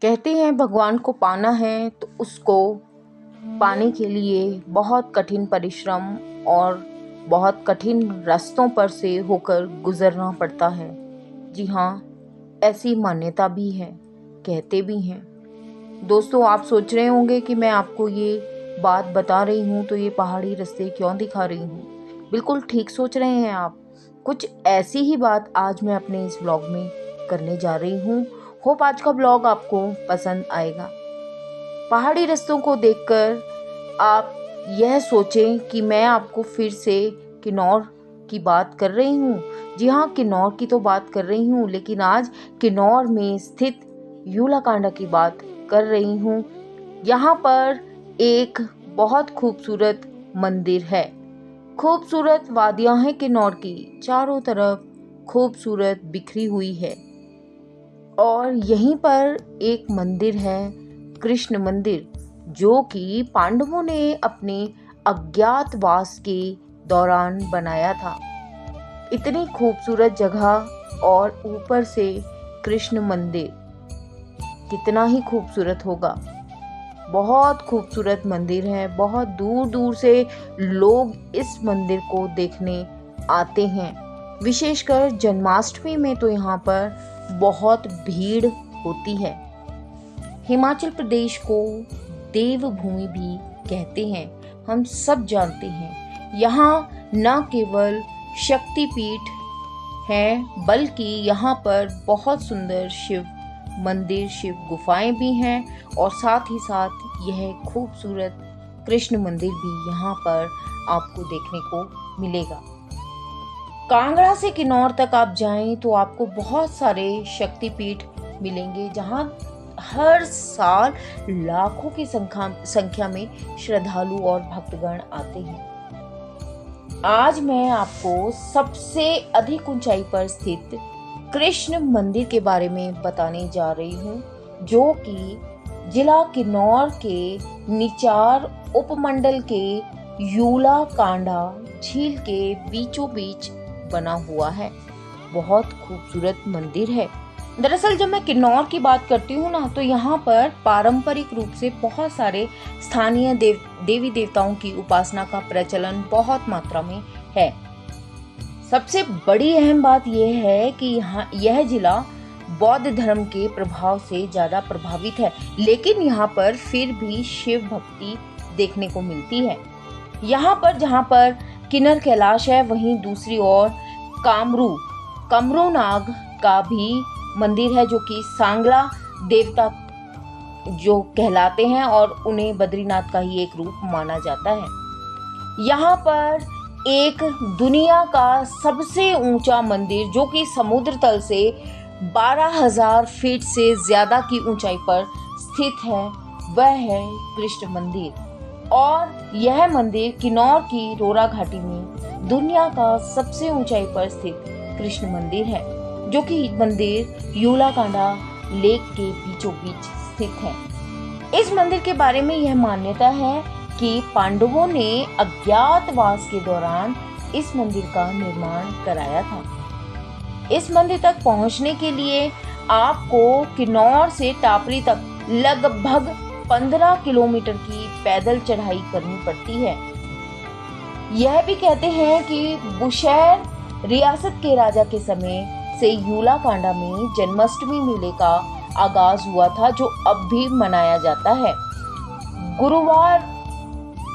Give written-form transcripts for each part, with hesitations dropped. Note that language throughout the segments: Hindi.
कहते हैं भगवान को पाना है तो उसको पाने के लिए बहुत कठिन परिश्रम और बहुत कठिन रास्तों पर से होकर गुजरना पड़ता है। जी हाँ, ऐसी मान्यता भी है, कहते भी हैं। दोस्तों, आप सोच रहे होंगे कि मैं आपको ये बात बता रही हूँ तो ये पहाड़ी रास्ते क्यों दिखा रही हूँ। बिल्कुल ठीक सोच रहे हैं आप। कुछ ऐसी ही बात आज मैं अपने इस व्लॉग में करने जा रही हूँ। होप आज का व्लॉग आपको पसंद आएगा। पहाड़ी रास्तों को देखकर आप यह सोचें कि मैं आपको फिर से किन्नौर की बात कर रही हूँ। जी हाँ, किन्नौर की तो बात कर रही हूँ, लेकिन आज किन्नौर में स्थित यूलाकांडा की बात कर रही हूँ। यहाँ पर एक बहुत खूबसूरत मंदिर है। खूबसूरत वादियाँ हैं किन्नौर की, चारों तरफ खूबसूरत बिखरी हुई है। और यहीं पर एक मंदिर है, कृष्ण मंदिर, जो कि पांडवों ने अपने अज्ञातवास के दौरान बनाया था। इतनी खूबसूरत जगह और ऊपर से कृष्ण मंदिर, कितना ही खूबसूरत होगा। बहुत खूबसूरत मंदिर है। बहुत दूर दूर से लोग इस मंदिर को देखने आते हैं। विशेषकर जन्माष्टमी में तो यहाँ पर बहुत भीड़ होती है। हिमाचल प्रदेश को देवभूमि भी कहते हैं, हम सब जानते हैं। यहाँ न केवल शक्तिपीठ है, बल्कि यहाँ पर बहुत सुंदर शिव मंदिर, शिव गुफाएं भी हैं और साथ ही साथ यह खूबसूरत कृष्ण मंदिर भी यहाँ पर आपको देखने को मिलेगा। कांगड़ा से किन्नौर तक आप जाएं तो आपको बहुत सारे शक्तिपीठ मिलेंगे, जहाँ हर साल लाखों की संख्या में श्रद्धालु और भक्तगण आते हैं। आज मैं आपको सबसे अधिक ऊंचाई पर स्थित कृष्ण मंदिर के बारे में बताने जा रही हूँ, जो कि जिला किन्नौर के निचार उपमंडल के यूलाकांडा झील के बीचों बीच बना हुआ है। बहुत खूबसूरत मंदिर है। दरअसल जब मैं किन्नौर की बात करती हूँ ना, तो यहाँ पर पारंपरिक रूप से बहुत सारे स्थानीय देवी देवताओं की उपासना का प्रचलन बहुत मात्रा में है। सबसे बड़ी अहम बात यह है कि यहाँ यह जिला बौद्ध धर्म के प्रभाव से ज्यादा प्रभावित है, लेकिन यहाँ पर फिर भी शिव भक्ति देखने को मिलती है। यहाँ पर जहाँ पर किन्नर कैलाश है, वहीं दूसरी ओर कामरू नाग का भी मंदिर है, जो कि सांगला देवता जो कहलाते हैं और उन्हें बद्रीनाथ का ही एक रूप माना जाता है। यहाँ पर एक दुनिया का सबसे ऊंचा मंदिर, जो कि समुद्र तल से 12,000 फीट से ज्यादा की ऊंचाई पर स्थित है, वह है कृष्ण मंदिर। और यह मंदिर किन्नौर की रोरा घाटी में दुनिया का सबसे ऊंचाई पर स्थित कृष्ण मंदिर है, जो कि मंदिर यूलाकांडा लेक के बीचों बीच स्थित है। इस मंदिर के बारे में यह मान्यता है कि पांडवों ने अज्ञातवास के दौरान इस मंदिर का निर्माण कराया था। इस मंदिर तक पहुंचने के लिए आपको किन्नौर से टापरी तक लगभग 15 किलोमीटर की पैदल चढ़ाई करनी पड़ती है। यह भी कहते हैं कि बुशैर रियासत के राजा के समय से यूलाकांडा में जन्माष्टमी मेले का आगाज हुआ था, जो अब भी मनाया जाता है। गुरुवार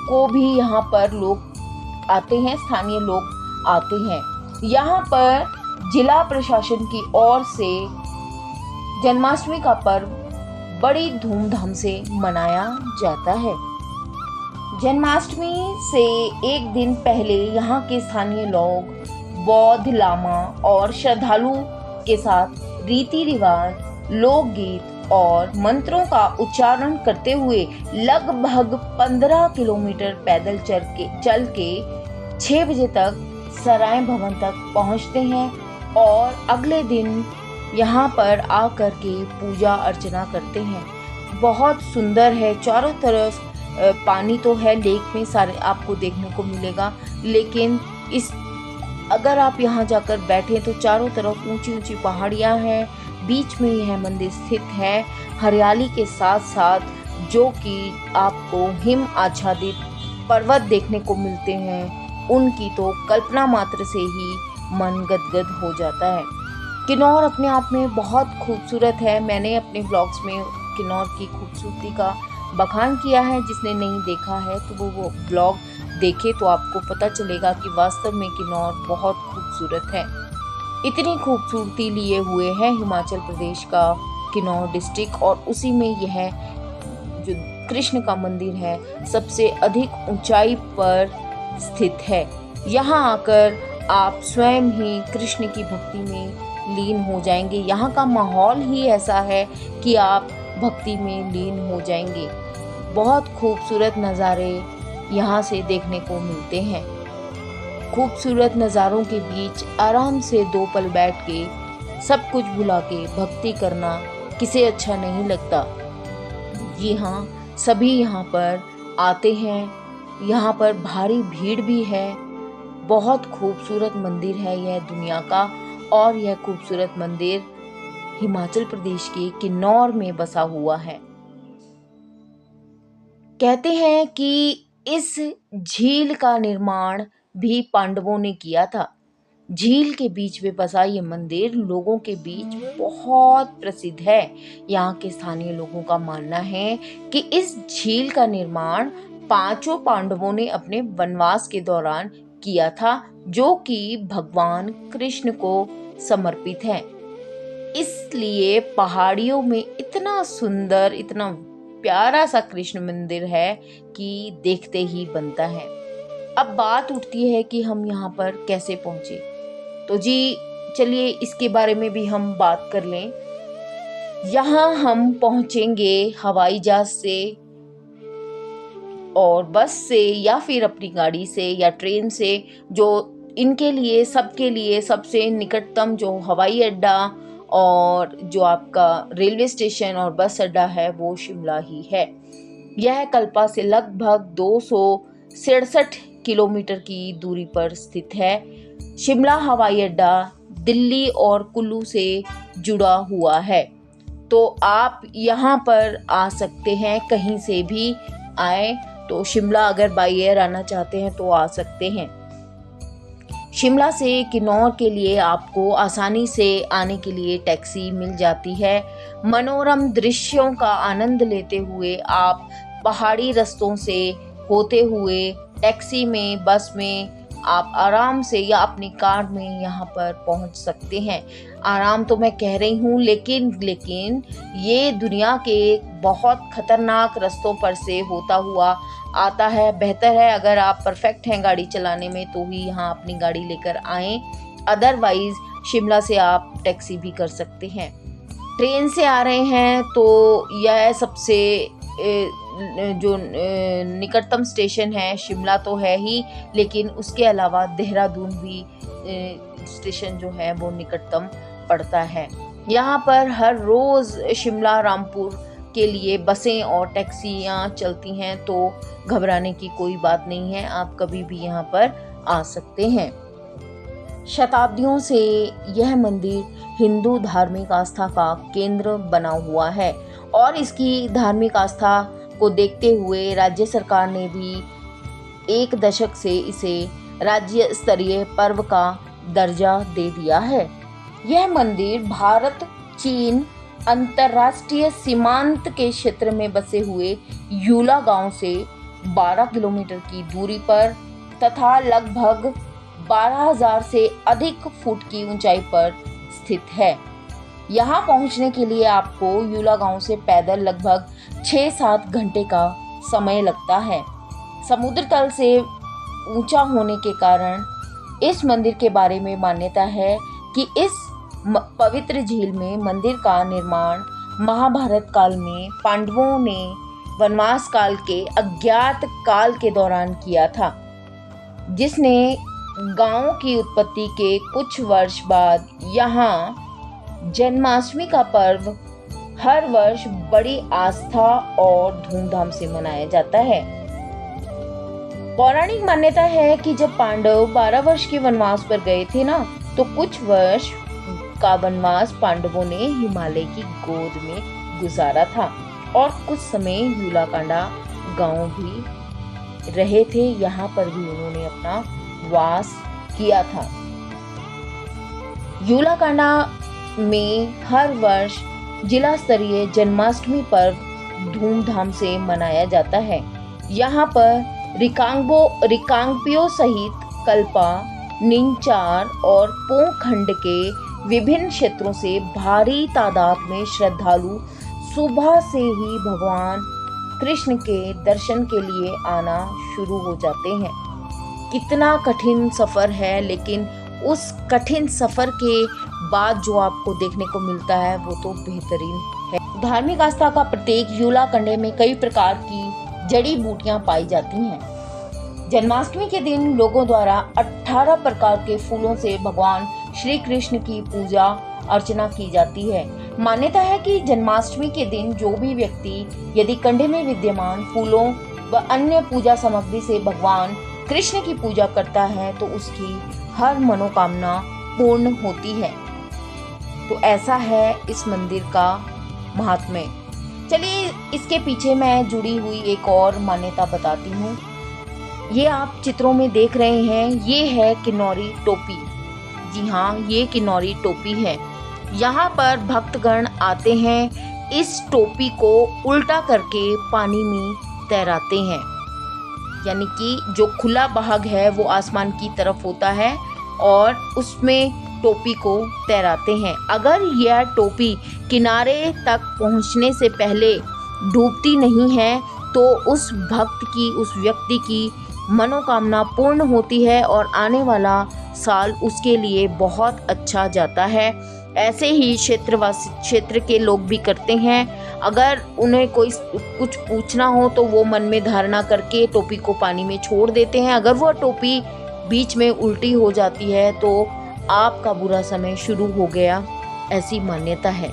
को भी यहाँ पर लोग आते हैं, स्थानीय लोग आते हैं। यहाँ पर जिला प्रशासन की ओर से जन्माष्टमी का पर्व बड़ी धूमधाम से मनाया जाता है। जन्माष्टमी से एक दिन पहले यहाँ के स्थानीय लोग बौद्ध लामा और श्रद्धालु के साथ रीति रिवाज, लोकगीत और मंत्रों का उच्चारण करते हुए लगभग 15 किलोमीटर पैदल चल के 6 बजे तक सराय भवन तक पहुंचते हैं और अगले दिन यहाँ पर आकर के पूजा अर्चना करते हैं। बहुत सुंदर है, चारों तरफ पानी तो है, लेक में सारे आपको देखने को मिलेगा, लेकिन अगर आप यहाँ जाकर बैठे तो चारों तरफ ऊंची ऊंची पहाड़ियाँ हैं, बीच में यह मंदिर स्थित है। हरियाली के साथ साथ जो कि आपको हिम आच्छादित पर्वत देखने को मिलते हैं, उनकी तो कल्पना मात्र से ही मन गदगद हो जाता है। किन्नौर अपने आप में बहुत खूबसूरत है। मैंने अपने ब्लॉग्स में किन्नौर की खूबसूरती का बखान किया है। जिसने नहीं देखा है तो वो ब्लॉग देखे तो आपको पता चलेगा कि वास्तव में किन्नौर बहुत खूबसूरत है। इतनी खूबसूरती लिए हुए है हिमाचल प्रदेश का किन्नौर डिस्ट्रिक्ट, और उसी में यह जो कृष्ण का मंदिर है सबसे अधिक ऊंचाई पर स्थित है। यहाँ आकर आप स्वयं ही कृष्ण की भक्ति में लीन हो जाएंगे। यहाँ का माहौल ही ऐसा है कि आप भक्ति में लीन हो जाएंगे। बहुत खूबसूरत नज़ारे यहाँ से देखने को मिलते हैं। खूबसूरत नज़ारों के बीच आराम से 2 पल बैठ के सब कुछ भुला के भक्ति करना किसे अच्छा नहीं लगता। जी हाँ, सभी यहाँ पर आते हैं। यहाँ पर भारी भीड़ भी है। बहुत खूबसूरत मंदिर है यह दुनिया का, और यह खूबसूरत मंदिर हिमाचल प्रदेश के किन्नौर में बसा हुआ है। कहते हैं कि इस झील का निर्माण भी पांडवों ने किया था। झील के बीच में बसा ये मंदिर लोगों के बीच बहुत प्रसिद्ध है। यहाँ के स्थानीय लोगों का मानना है कि इस झील का निर्माण 5 पांडवों ने अपने वनवास के दौरान किया था, जो कि भगवान कृष्ण को समर्पित है। इसलिए पहाड़ियों में इतना सुंदर, इतना प्यारा सा कृष्ण मंदिर है कि देखते ही बनता है। अब बात उठती है कि हम यहाँ पर कैसे पहुंचे। तो जी चलिए इसके बारे में भी हम बात कर लें। यहाँ हम पहुंचेंगे हवाई जहाज से और बस से या फिर अपनी गाड़ी से या ट्रेन से, जो इनके लिए सबके लिए सबसे निकटतम जो हवाई अड्डा और जो आपका रेलवे स्टेशन और बस अड्डा है वो शिमला ही है। यह कल्पा से लगभग 267 किलोमीटर की दूरी पर स्थित है। शिमला हवाई अड्डा दिल्ली और कुल्लू से जुड़ा हुआ है, तो आप यहाँ पर आ सकते हैं। कहीं से भी आए तो शिमला अगर बाई एयर आना चाहते हैं तो आ सकते हैं। शिमला से किन्नौर के लिए आपको आसानी से आने के लिए टैक्सी मिल जाती है। मनोरम दृश्यों का आनंद लेते हुए आप पहाड़ी रास्तों से होते हुए टैक्सी में, बस में आप आराम से या अपनी कार में यहाँ पर पहुँच सकते हैं। आराम तो मैं कह रही हूँ, लेकिन ये दुनिया के बहुत खतरनाक रास्तों पर से होता हुआ आता है। बेहतर है अगर आप परफेक्ट हैं गाड़ी चलाने में तो ही यहाँ अपनी गाड़ी लेकर आएँ, अदरवाइज शिमला से आप टैक्सी भी कर सकते हैं। ट्रेन से आ रहे हैं तो यह सबसे जो निकटतम स्टेशन है शिमला तो है ही, लेकिन उसके अलावा देहरादून भी स्टेशन जो है वो निकटतम पड़ता है। यहाँ पर हर रोज़ शिमला रामपुर के लिए बसें और टैक्सियाँ चलती हैं, तो घबराने की कोई बात नहीं है। आप कभी भी यहाँ पर आ सकते हैं। शताब्दियों से यह मंदिर हिंदू धार्मिक आस्था का केंद्र बना हुआ है, और इसकी धार्मिक आस्था को देखते हुए राज्य सरकार ने भी 1 दशक से इसे राज्य स्तरीय पर्व का दर्जा दे दिया है। यह मंदिर भारत चीन अंतर्राष्ट्रीय सीमांत के क्षेत्र में बसे हुए यूला गांव से 12 किलोमीटर की दूरी पर तथा लगभग 12,000 से अधिक फुट की ऊंचाई पर स्थित है। यहाँ पहुँचने के लिए आपको यूला गांव से पैदल लगभग 6-7 घंटे का समय लगता है। समुद्र तल से ऊंचा होने के कारण इस मंदिर के बारे में मान्यता है कि इस पवित्र झील में मंदिर का निर्माण महाभारत काल में पांडवों ने वनवास काल के अज्ञात काल के दौरान किया था, जिसने गांव की उत्पत्ति के कुछ वर्ष बाद यहाँ जन्माष्टमी का पर्व हर वर्ष बड़ी आस्था और धूमधाम से मनाया जाता है। पौराणिक मान्यता है कि जब पांडव 12 वर्ष के वनवास पर गए थे ना, तो कुछ वर्ष का वनवास पांडवों ने हिमालय की गोद में गुजारा था और कुछ समय यूलाकांडा गांव भी रहे थे। यहाँ पर भी उन्होंने अपना वास किया था। यूलाकांडा में हर वर्ष जिला स्तरीय जन्माष्टमी पर्व धूमधाम से मनाया जाता है। यहाँ पर रिकांगपियो सहित कल्पा, निंचार और पोखंड के विभिन्न क्षेत्रों से भारी तादाद में श्रद्धालु सुबह से ही भगवान कृष्ण के दर्शन के लिए आना शुरू हो जाते हैं। कितना कठिन सफर है, लेकिन उस कठिन सफर के बाद जो आपको देखने को मिलता है वो तो बेहतरीन है। धार्मिक आस्था का प्रतीक यूलाकंडे में कई प्रकार की जड़ी बूटियां पाई जाती हैं। जन्माष्टमी के दिन लोगों द्वारा 18 प्रकार के फूलों से भगवान श्री कृष्ण की पूजा अर्चना की जाती है। मान्यता है कि जन्माष्टमी के दिन जो भी व्यक्ति यदि कंडे में विद्यमान फूलों व अन्य पूजा सामग्री से भगवान कृष्ण की पूजा करता है तो उसकी हर मनोकामना पूर्ण होती है। तो ऐसा है इस मंदिर का महात्म्य। चलिए इसके पीछे मैं जुड़ी हुई एक और मान्यता बताती हूँ। ये आप चित्रों में देख रहे हैं, ये है किन्नौरी टोपी। जी हाँ, ये किन्नौरी टोपी है। यहाँ पर भक्तगण आते हैं, इस टोपी को उल्टा करके पानी में तैराते हैं। यानी कि जो खुला भाग है वो आसमान की तरफ होता है और उसमें टोपी को तैराते हैं। अगर यह टोपी किनारे तक पहुंचने से पहले डूबती नहीं है तो उस भक्त की, उस व्यक्ति की मनोकामना पूर्ण होती है और आने वाला साल उसके लिए बहुत अच्छा जाता है। ऐसे ही क्षेत्र के लोग भी करते हैं। अगर उन्हें कोई कुछ पूछना हो तो वो मन में धारणा करके टोपी को पानी में छोड़ देते हैं। अगर वह टोपी बीच में उल्टी हो जाती है तो आपका बुरा समय शुरू हो गया, ऐसी मान्यता है।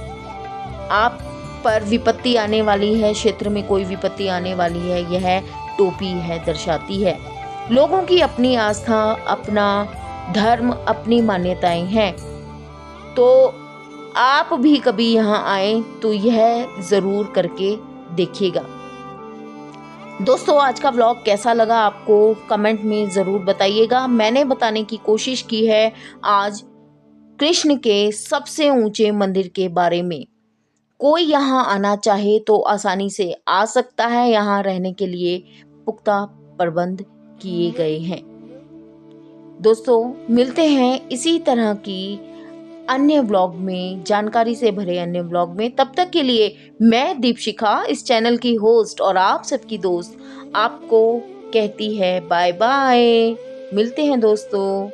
आप पर विपत्ति आने वाली है, क्षेत्र में कोई विपत्ति आने वाली है, यह टोपी है दर्शाती है। लोगों की अपनी आस्था, अपना धर्म, अपनी मान्यताएं हैं। तो आप भी कभी यहाँ आए तो यह ज़रूर करके देखिएगा। दोस्तों, आज का व्लॉग कैसा लगा आपको कमेंट में ज़रूर बताइएगा। मैंने बताने की कोशिश की है आज कृष्ण के सबसे ऊंचे मंदिर के बारे में। कोई यहाँ आना चाहे तो आसानी से आ सकता है। यहाँ रहने के लिए पुख्ता प्रबंध किए गए हैं। दोस्तों, मिलते हैं इसी तरह की अन्य व्लॉग में, जानकारी से भरे अन्य व्लॉग में। तब तक के लिए मैं दीपशिखा, इस चैनल की होस्ट और आप सबकी दोस्त, आपको कहती है बाय बाय। मिलते हैं दोस्तों।